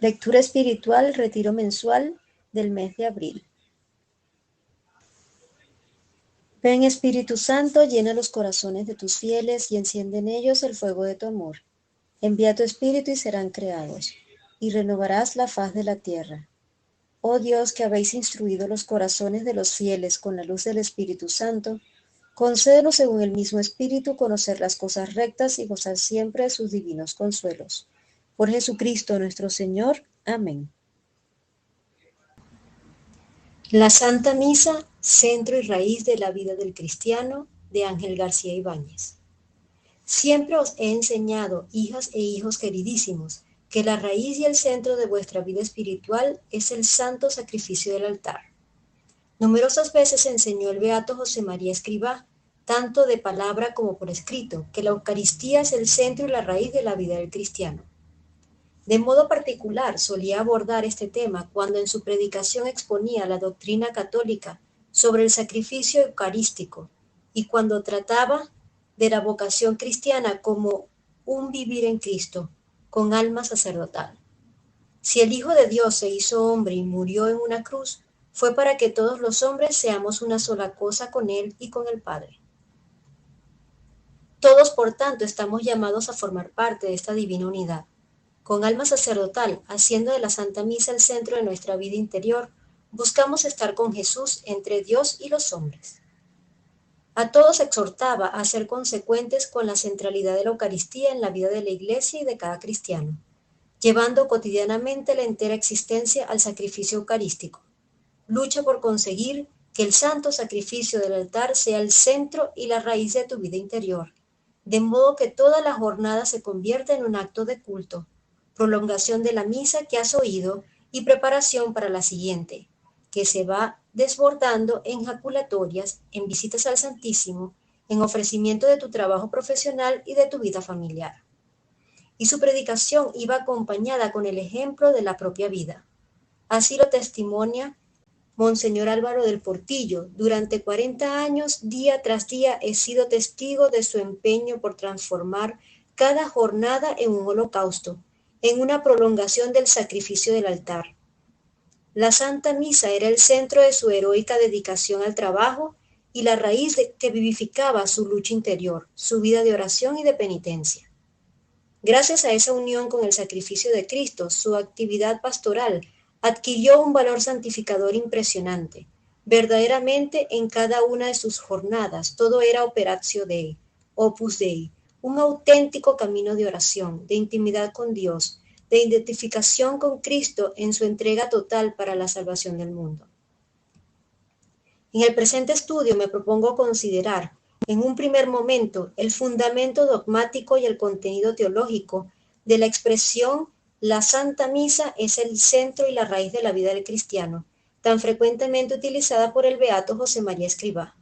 Lectura espiritual, retiro mensual del mes de abril. Ven Espíritu Santo, llena los corazones de tus fieles y enciende en ellos el fuego de tu amor. Envía tu Espíritu y serán creados, y renovarás la faz de la tierra. Oh Dios, que habéis instruido los corazones de los fieles con la luz del Espíritu Santo, concédenos según el mismo Espíritu conocer las cosas rectas y gozar siempre de sus divinos consuelos. Por Jesucristo nuestro Señor. Amén. La Santa Misa, centro y raíz de la vida del cristiano, de Ángel García Ibáñez. Siempre os he enseñado, hijas e hijos queridísimos, que la raíz y el centro de vuestra vida espiritual es el santo sacrificio del altar. Numerosas veces enseñó el beato José María Escrivá, tanto de palabra como por escrito, que la Eucaristía es el centro y la raíz de la vida del cristiano. De modo particular solía abordar este tema cuando en su predicación exponía la doctrina católica sobre el sacrificio eucarístico y cuando trataba de la vocación cristiana como un vivir en Cristo, con alma sacerdotal. Si el Hijo de Dios se hizo hombre y murió en una cruz, fue para que todos los hombres seamos una sola cosa con Él y con el Padre. Todos, por tanto, estamos llamados a formar parte de esta divina unidad. Con alma sacerdotal, haciendo de la Santa Misa el centro de nuestra vida interior, buscamos estar con Jesús entre Dios y los hombres. A todos exhortaba a ser consecuentes con la centralidad de la Eucaristía en la vida de la Iglesia y de cada cristiano, llevando cotidianamente la entera existencia al sacrificio eucarístico. Lucha por conseguir que el santo sacrificio del altar sea el centro y la raíz de tu vida interior, de modo que toda la jornada se convierta en un acto de culto, prolongación de la misa que has oído y preparación para la siguiente, que se va desbordando en jaculatorias, en visitas al Santísimo, en ofrecimiento de tu trabajo profesional y de tu vida familiar. Y su predicación iba acompañada con el ejemplo de la propia vida. Así lo testimonia Monseñor Álvaro del Portillo. Durante 40 años, día tras día, he sido testigo de su empeño por transformar cada jornada en un holocausto, en una prolongación del sacrificio del altar. La Santa Misa era el centro de su heroica dedicación al trabajo y la raíz que vivificaba su lucha interior, su vida de oración y de penitencia. Gracias a esa unión con el sacrificio de Cristo, su actividad pastoral adquirió un valor santificador impresionante. Verdaderamente, en cada una de sus jornadas, todo era operatio Dei, opus Dei, un auténtico camino de oración, de intimidad con Dios, de identificación con Cristo en su entrega total para la salvación del mundo. En el presente estudio me propongo considerar, en un primer momento, el fundamento dogmático y el contenido teológico de la expresión la Santa Misa es el centro y la raíz de la vida del cristiano, tan frecuentemente utilizada por el beato José María Escrivá.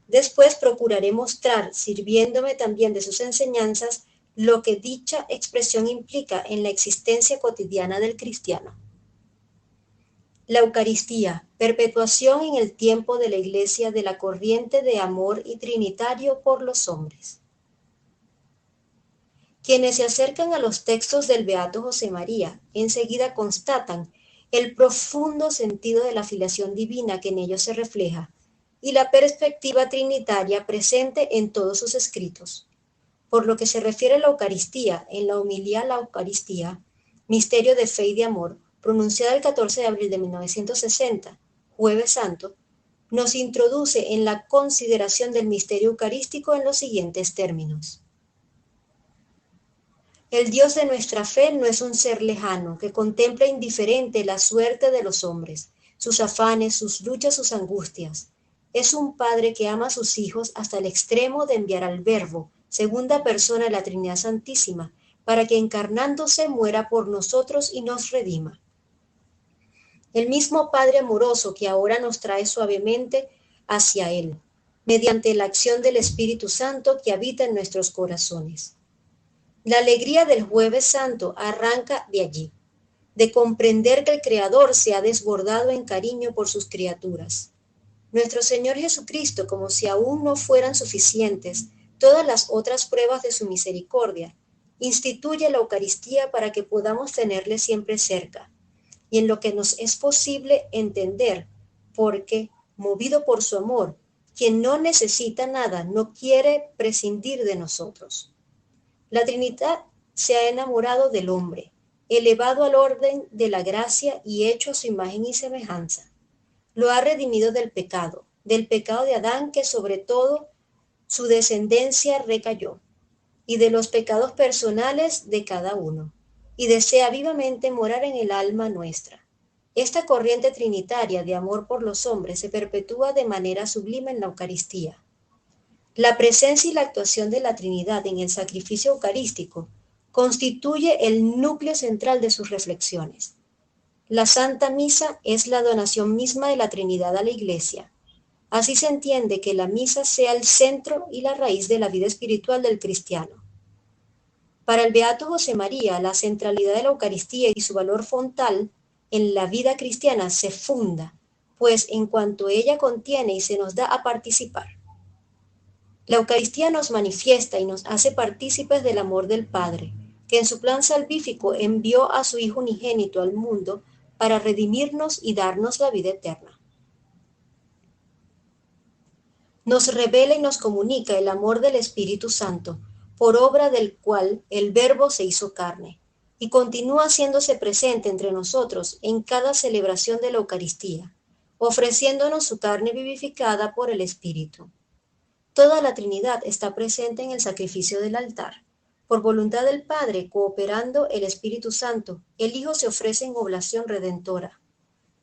Después procuraré mostrar, sirviéndome también de sus enseñanzas, lo que dicha expresión implica en la existencia cotidiana del cristiano. La Eucaristía, perpetuación en el tiempo de la Iglesia de la corriente de amor y trinitario por los hombres. Quienes se acercan a los textos del beato José María enseguida constatan el profundo sentido de la filiación divina que en ellos se refleja y la perspectiva trinitaria presente en todos sus escritos. Por lo que se refiere a la Eucaristía, en la homilía La Eucaristía, misterio de fe y de amor, pronunciada el 14 de abril de 1960, Jueves Santo, nos introduce en la consideración del misterio eucarístico en los siguientes términos. El Dios de nuestra fe no es un ser lejano que contempla indiferente la suerte de los hombres, sus afanes, sus luchas, sus angustias. Es un Padre que ama a sus hijos hasta el extremo de enviar al Verbo, segunda persona de la Trinidad Santísima, para que encarnándose muera por nosotros y nos redima. El mismo Padre amoroso que ahora nos trae suavemente hacia Él, mediante la acción del Espíritu Santo que habita en nuestros corazones. La alegría del Jueves Santo arranca de allí, de comprender que el Creador se ha desbordado en cariño por sus criaturas. Nuestro Señor Jesucristo, como si aún no fueran suficientes todas las otras pruebas de su misericordia, instituye la Eucaristía para que podamos tenerle siempre cerca y en lo que nos es posible entender, porque, movido por su amor, quien no necesita nada no quiere prescindir de nosotros. La Trinidad se ha enamorado del hombre, elevado al orden de la gracia y hecho a su imagen y semejanza. Lo ha redimido del pecado de Adán que sobre todo su descendencia recayó, y de los pecados personales de cada uno, y desea vivamente morar en el alma nuestra. Esta corriente trinitaria de amor por los hombres se perpetúa de manera sublime en la Eucaristía. La presencia y la actuación de la Trinidad en el sacrificio eucarístico constituye el núcleo central de sus reflexiones. La Santa Misa es la donación misma de la Trinidad a la Iglesia. Así se entiende que la misa sea el centro y la raíz de la vida espiritual del cristiano. Para el Beato José María, la centralidad de la Eucaristía y su valor fontal en la vida cristiana se funda, pues en cuanto ella contiene y se nos da a participar. La Eucaristía nos manifiesta y nos hace partícipes del amor del Padre, que en su plan salvífico envió a su Hijo unigénito al mundo para redimirnos y darnos la vida eterna. Nos revela y nos comunica el amor del Espíritu Santo, por obra del cual el Verbo se hizo carne, y continúa haciéndose presente entre nosotros en cada celebración de la Eucaristía, ofreciéndonos su carne vivificada por el Espíritu. Toda la Trinidad está presente en el sacrificio del altar. Por voluntad del Padre, cooperando el Espíritu Santo, el Hijo se ofrece en oblación redentora.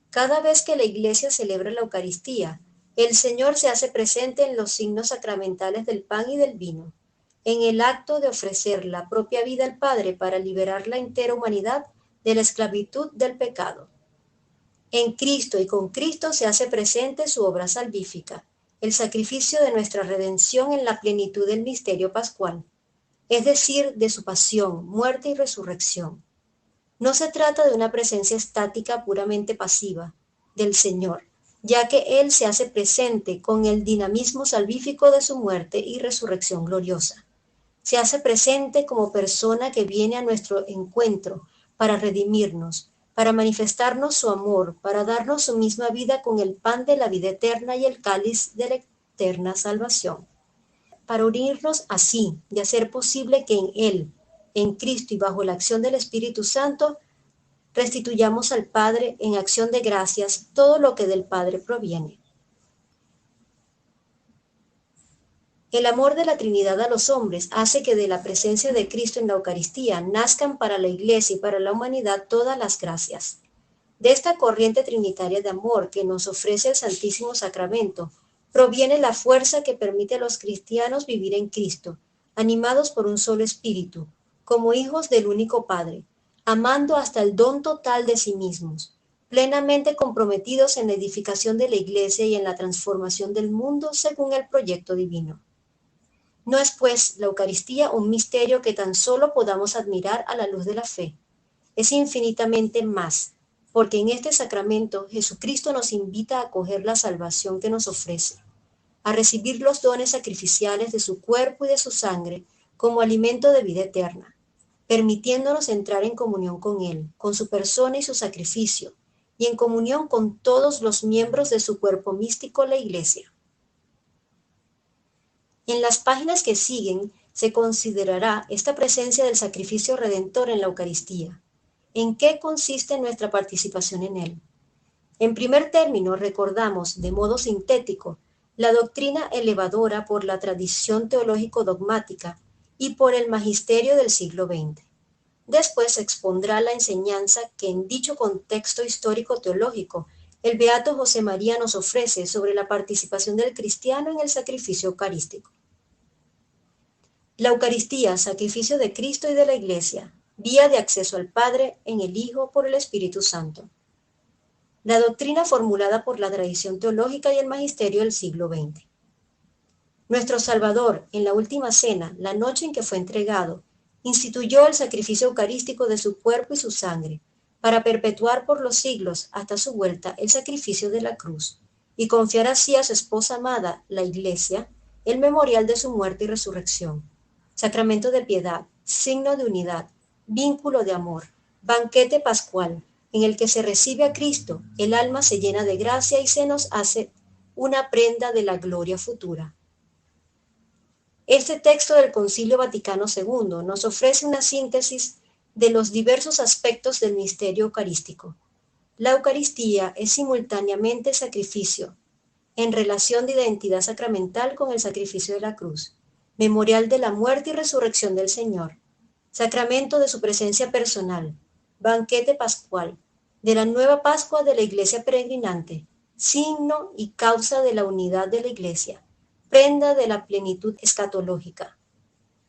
Cada vez que la Iglesia celebra la Eucaristía, el Señor se hace presente en los signos sacramentales del pan y del vino, en el acto de ofrecer la propia vida al Padre para liberar la entera humanidad de la esclavitud del pecado. En Cristo y con Cristo se hace presente su obra salvífica, el sacrificio de nuestra redención en la plenitud del misterio pascual, es decir, de su pasión, muerte y resurrección. No se trata de una presencia estática puramente pasiva del Señor, ya que Él se hace presente con el dinamismo salvífico de su muerte y resurrección gloriosa. Se hace presente como persona que viene a nuestro encuentro para redimirnos, para manifestarnos su amor, para darnos su misma vida con el pan de la vida eterna y el cáliz de la eterna salvación. Para unirnos así y hacer posible que en Él, en Cristo y bajo la acción del Espíritu Santo, restituyamos al Padre en acción de gracias todo lo que del Padre proviene. El amor de la Trinidad a los hombres hace que de la presencia de Cristo en la Eucaristía nazcan para la Iglesia y para la humanidad todas las gracias. De esta corriente trinitaria de amor que nos ofrece el Santísimo Sacramento, proviene la fuerza que permite a los cristianos vivir en Cristo, animados por un solo Espíritu, como hijos del único Padre, amando hasta el don total de sí mismos, plenamente comprometidos en la edificación de la Iglesia y en la transformación del mundo según el proyecto divino. No es, pues, la Eucaristía un misterio que tan solo podamos admirar a la luz de la fe. Es infinitamente más, porque en este sacramento Jesucristo nos invita a acoger la salvación que nos ofrece, a recibir los dones sacrificiales de su cuerpo y de su sangre como alimento de vida eterna, permitiéndonos entrar en comunión con Él, con su persona y su sacrificio, y en comunión con todos los miembros de su cuerpo místico, la Iglesia. En las páginas que siguen se considerará esta presencia del sacrificio redentor en la Eucaristía. ¿En qué consiste nuestra participación en él? En primer término, recordamos, de modo sintético, la doctrina elevadora por la tradición teológico-dogmática y por el magisterio del siglo XX. Después se expondrá la enseñanza que en dicho contexto histórico-teológico el Beato José María nos ofrece sobre la participación del cristiano en el sacrificio eucarístico. La Eucaristía, sacrificio de Cristo y de la Iglesia, vía de acceso al Padre en el Hijo por el Espíritu Santo. La doctrina formulada por la tradición teológica y el magisterio del siglo XX. Nuestro Salvador, en la última cena, la noche en que fue entregado, instituyó el sacrificio eucarístico de su cuerpo y su sangre, para perpetuar por los siglos hasta su vuelta el sacrificio de la cruz, y confiar así a su esposa amada, la Iglesia, el memorial de su muerte y resurrección, sacramento de piedad, signo de unidad, vínculo de amor, banquete pascual, en el que se recibe a Cristo, el alma se llena de gracia y se nos hace una prenda de la gloria futura. Este texto del Concilio Vaticano II nos ofrece una síntesis de los diversos aspectos del misterio eucarístico. La Eucaristía es simultáneamente sacrificio, en relación de identidad sacramental con el sacrificio de la cruz, memorial de la muerte y resurrección del Señor, sacramento de su presencia personal, banquete pascual, de la nueva Pascua de la Iglesia peregrinante, signo y causa de la unidad de la Iglesia, prenda de la plenitud escatológica.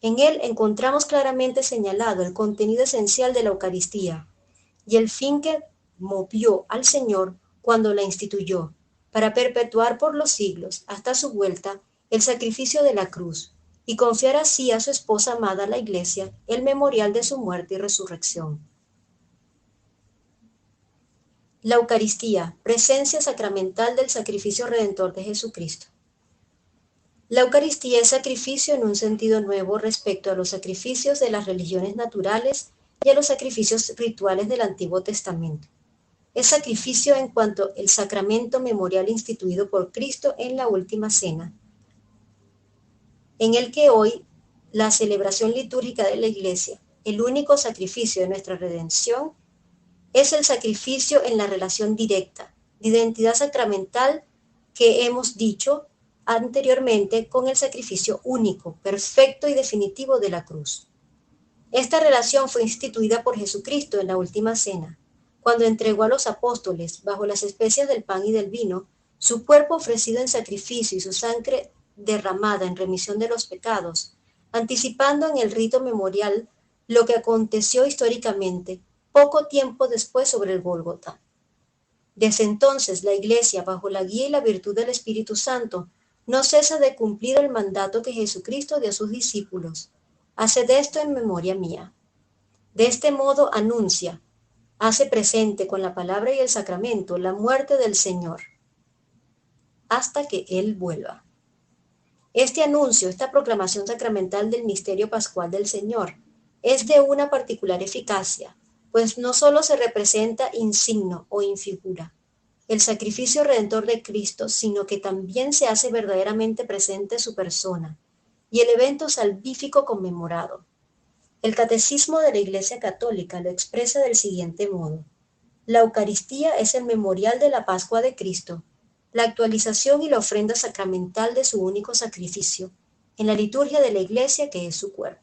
En él encontramos claramente señalado el contenido esencial de la Eucaristía y el fin que movió al Señor cuando la instituyó, para perpetuar por los siglos, hasta su vuelta, el sacrificio de la cruz, y confiar así a su esposa amada la Iglesia el memorial de su muerte y resurrección. La Eucaristía, presencia sacramental del sacrificio redentor de Jesucristo. La Eucaristía es sacrificio en un sentido nuevo respecto a los sacrificios de las religiones naturales y a los sacrificios rituales del Antiguo Testamento. Es sacrificio en cuanto el sacramento memorial instituido por Cristo en la última cena, en el que hoy la celebración litúrgica de la Iglesia, el único sacrificio de nuestra redención, es el sacrificio en la relación directa, de identidad sacramental que hemos dicho anteriormente con el sacrificio único, perfecto y definitivo de la cruz. Esta relación fue instituida por Jesucristo en la última cena, cuando entregó a los apóstoles, bajo las especias del pan y del vino, su cuerpo ofrecido en sacrificio y su sangre derramada en remisión de los pecados, anticipando en el rito memorial lo que aconteció históricamente poco tiempo después sobre el Gólgota. Desde entonces, la Iglesia, bajo la guía y la virtud del Espíritu Santo, no cesa de cumplir el mandato que Jesucristo dio a sus discípulos. Haced esto en memoria mía. De este modo anuncia, hace presente con la palabra y el sacramento la muerte del Señor, hasta que Él vuelva. Este anuncio, esta proclamación sacramental del misterio pascual del Señor, es de una particular eficacia, pues no solo se representa in signo o in figura el sacrificio redentor de Cristo, sino que también se hace verdaderamente presente su persona y el evento salvífico conmemorado. El Catecismo de la Iglesia Católica lo expresa del siguiente modo: la Eucaristía es el memorial de la Pascua de Cristo, la actualización y la ofrenda sacramental de su único sacrificio, en la liturgia de la Iglesia que es su cuerpo.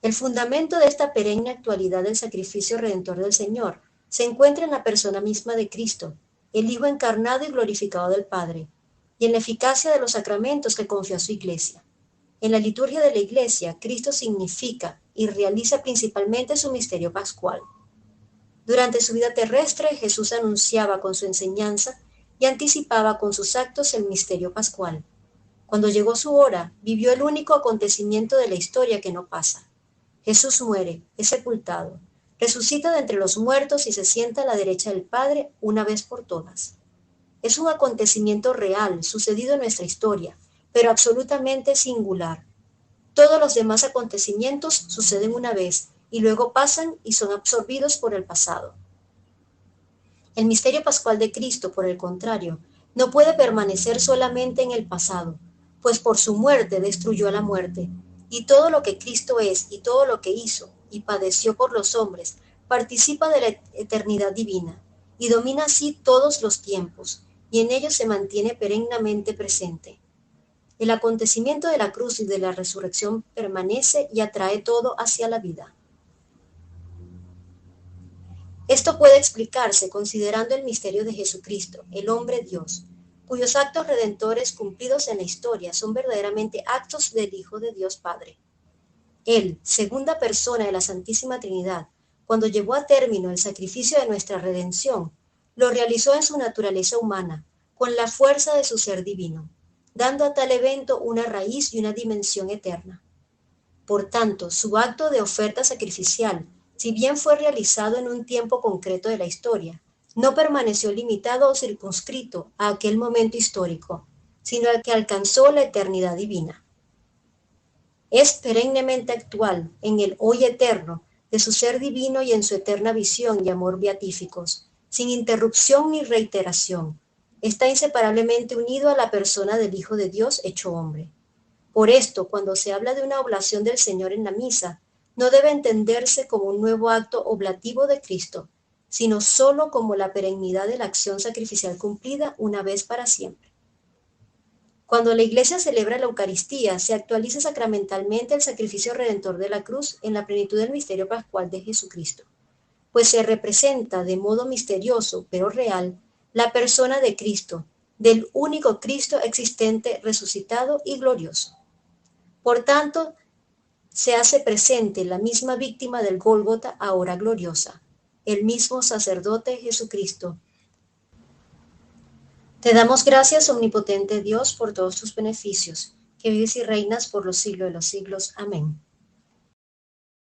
El fundamento de esta perenne actualidad del sacrificio redentor del Señor se encuentra en la persona misma de Cristo, el Hijo encarnado y glorificado del Padre, y en la eficacia de los sacramentos que confió a su Iglesia. En la liturgia de la Iglesia, Cristo significa y realiza principalmente su misterio pascual. Durante su vida terrestre, Jesús anunciaba con su enseñanza y anticipaba con sus actos el misterio pascual. Cuando llegó su hora, vivió el único acontecimiento de la historia que no pasa. Jesús muere, es sepultado, resucita de entre los muertos y se sienta a la derecha del Padre una vez por todas. Es un acontecimiento real, sucedido en nuestra historia, pero absolutamente singular. Todos los demás acontecimientos suceden una vez y luego pasan y son absorbidos por el pasado. El misterio pascual de Cristo, por el contrario, no puede permanecer solamente en el pasado, pues por su muerte destruyó a la muerte, y todo lo que Cristo es y todo lo que hizo y padeció por los hombres participa de la eternidad divina y domina así todos los tiempos, y en ellos se mantiene perennemente presente. El acontecimiento de la cruz y de la resurrección permanece y atrae todo hacia la vida. Esto puede explicarse considerando el misterio de Jesucristo, el hombre Dios, cuyos actos redentores cumplidos en la historia son verdaderamente actos del Hijo de Dios Padre. Él, segunda persona de la Santísima Trinidad, cuando llevó a término el sacrificio de nuestra redención, lo realizó en su naturaleza humana, con la fuerza de su ser divino, dando a tal evento una raíz y una dimensión eterna. Por tanto, su acto de oferta sacrificial, si bien fue realizado en un tiempo concreto de la historia, no permaneció limitado o circunscrito a aquel momento histórico, sino al que alcanzó la eternidad divina. Es perennemente actual en el hoy eterno de su ser divino y en su eterna visión y amor beatíficos, sin interrupción ni reiteración. Está inseparablemente unido a la persona del Hijo de Dios hecho hombre. Por esto, cuando se habla de una oblación del Señor en la misa, no debe entenderse como un nuevo acto oblativo de Cristo, sino sólo como la perennidad de la acción sacrificial cumplida una vez para siempre. Cuando la Iglesia celebra la Eucaristía, se actualiza sacramentalmente el sacrificio redentor de la cruz en la plenitud del misterio pascual de Jesucristo, pues se representa de modo misterioso, pero real, la persona de Cristo, del único Cristo existente, resucitado y glorioso. Por tanto, se hace presente la misma víctima del Gólgota ahora gloriosa, el mismo sacerdote Jesucristo. Te damos gracias, omnipotente Dios, por todos tus beneficios, que vives y reinas por los siglos de los siglos. Amén.